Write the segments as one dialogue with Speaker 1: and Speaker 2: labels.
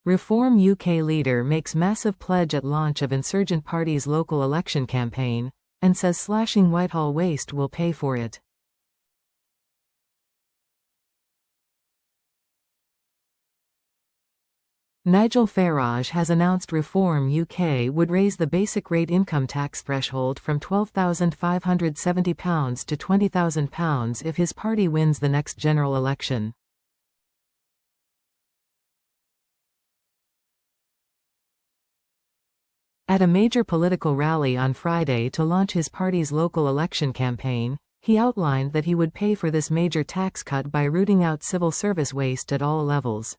Speaker 1: Reform UK leader makes massive pledge at launch of insurgent party's local election campaign, and says slashing Whitehall waste will pay for it. Nigel Farage has announced Reform UK would raise the basic rate income tax threshold from £12,570 to £20,000 if his party wins the next general election. At a major political rally on Friday to launch his party's local election campaign, he outlined that he would pay for this major tax cut by rooting out civil service waste at all levels.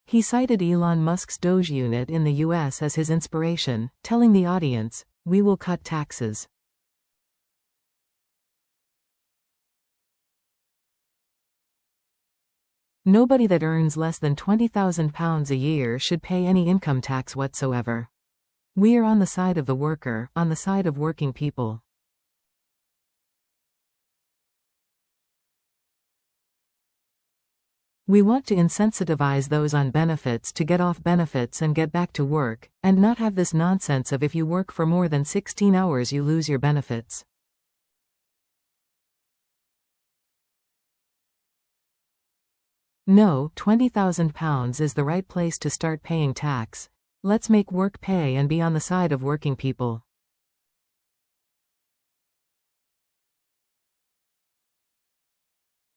Speaker 1: He cited Elon Musk's Doge unit in the US as his inspiration, telling the audience, "We will cut taxes." Nobody that earns less than £20,000 a year should pay any income tax whatsoever. We are on the side of the worker, on the side of working people. We want to insensitivize those on benefits to get off benefits and get back to work, and not have this nonsense of if you work for more than 16 hours you lose your benefits. No, £20,000 is the right place to start paying tax. Let's make work pay and be on the side of working people.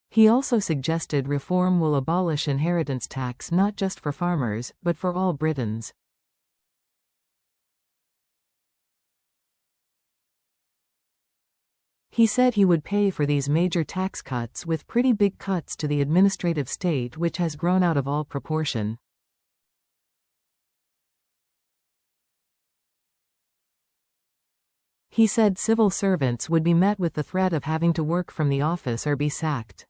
Speaker 1: He also suggested reform will abolish inheritance tax not just for farmers, but for all Britons. He said he would pay for these major tax cuts with pretty big cuts to the administrative state, which has grown out of all proportion. He said civil servants would be met with the threat of having to work from the office or be sacked.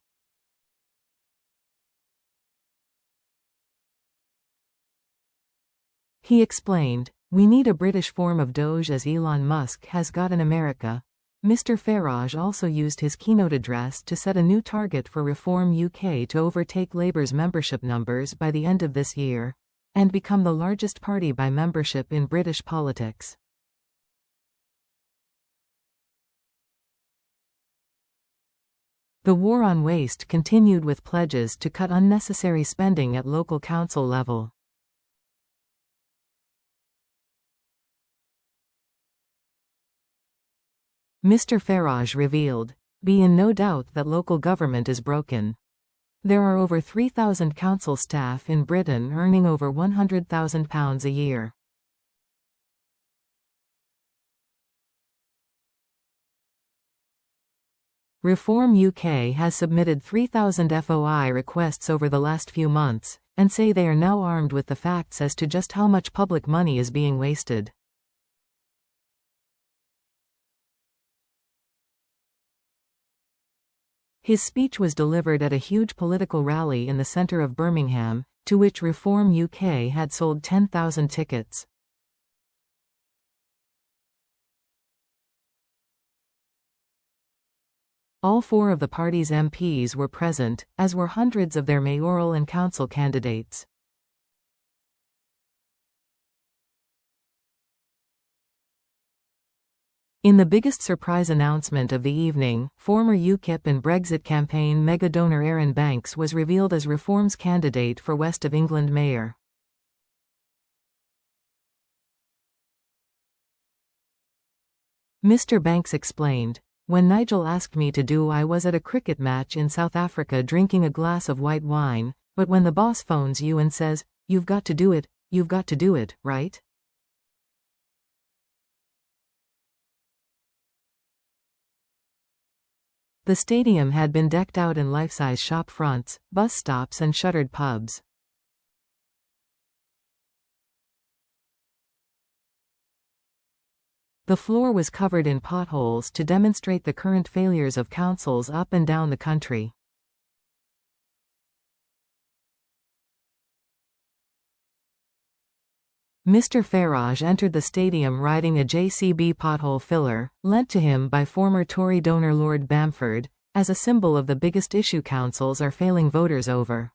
Speaker 1: He explained, "We need a British form of Doge as Elon Musk has got in America." Mr. Farage also used his keynote address to set a new target for Reform UK to overtake Labour's membership numbers by the end of this year, and become the largest party by membership in British politics. The war on waste continued with pledges to cut unnecessary spending at local council level. Mr. Farage revealed, "Be in no doubt that local government is broken. There are over 3,000 council staff in Britain earning over £100,000 a year. Reform UK has submitted 3,000 FOI requests over the last few months, and say they are now armed with the facts as to just how much public money is being wasted." His speech was delivered at a huge political rally in the centre of Birmingham, to which Reform UK had sold 10,000 tickets. All four of the party's MPs were present, as were hundreds of their mayoral and council candidates. In the biggest surprise announcement of the evening, former UKIP and Brexit campaign mega-donor Aaron Banks was revealed as Reform's candidate for West of England mayor. Mr. Banks explained, "When Nigel asked me to do, I was at a cricket match in South Africa drinking a glass of white wine, but when the boss phones you and says, 'You've got to do it, you've got to do it, right?' The stadium had been decked out in life-size shop fronts, bus stops and shuttered pubs. The floor was covered in potholes to demonstrate the current failures of councils up and down the country. Mr. Farage entered the stadium riding a JCB pothole filler, lent to him by former Tory donor Lord Bamford, as a symbol of the biggest issue councils are failing voters over.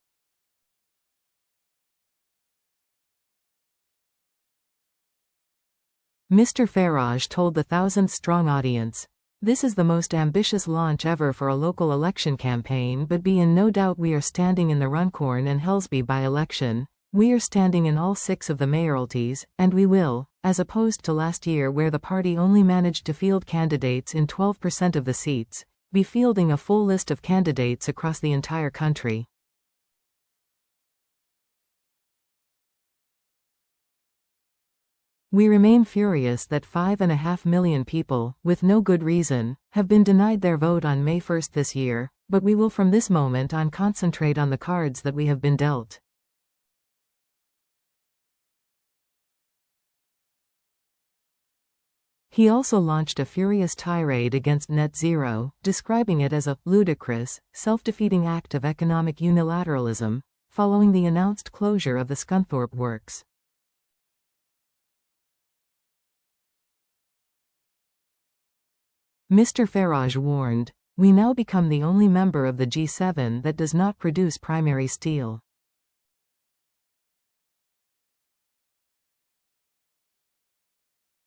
Speaker 1: Mr. Farage told the thousand-strong audience, "This is the most ambitious launch ever for a local election campaign, but be in no doubt we are standing in the Runcorn and Helsby by-election. We are standing in all 6 of the mayoralties, and we will, as opposed to last year where the party only managed to field candidates in 12% of the seats, be fielding a full list of candidates across the entire country." We remain furious that 5.5 million people, with no good reason, have been denied their vote on May 1 this year, but we will from this moment on concentrate on the cards that we have been dealt. He also launched a furious tirade against net zero, describing it as a ludicrous, self-defeating act of economic unilateralism, following the announced closure of the Scunthorpe Works. Mr. Farage warned, "We now become the only member of the G7 that does not produce primary steel."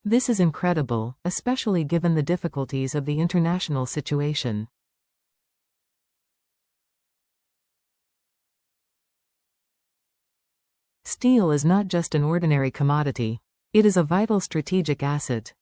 Speaker 1: This is incredible, especially given the difficulties of the international situation. Steel is not just an ordinary commodity. It is a vital strategic asset,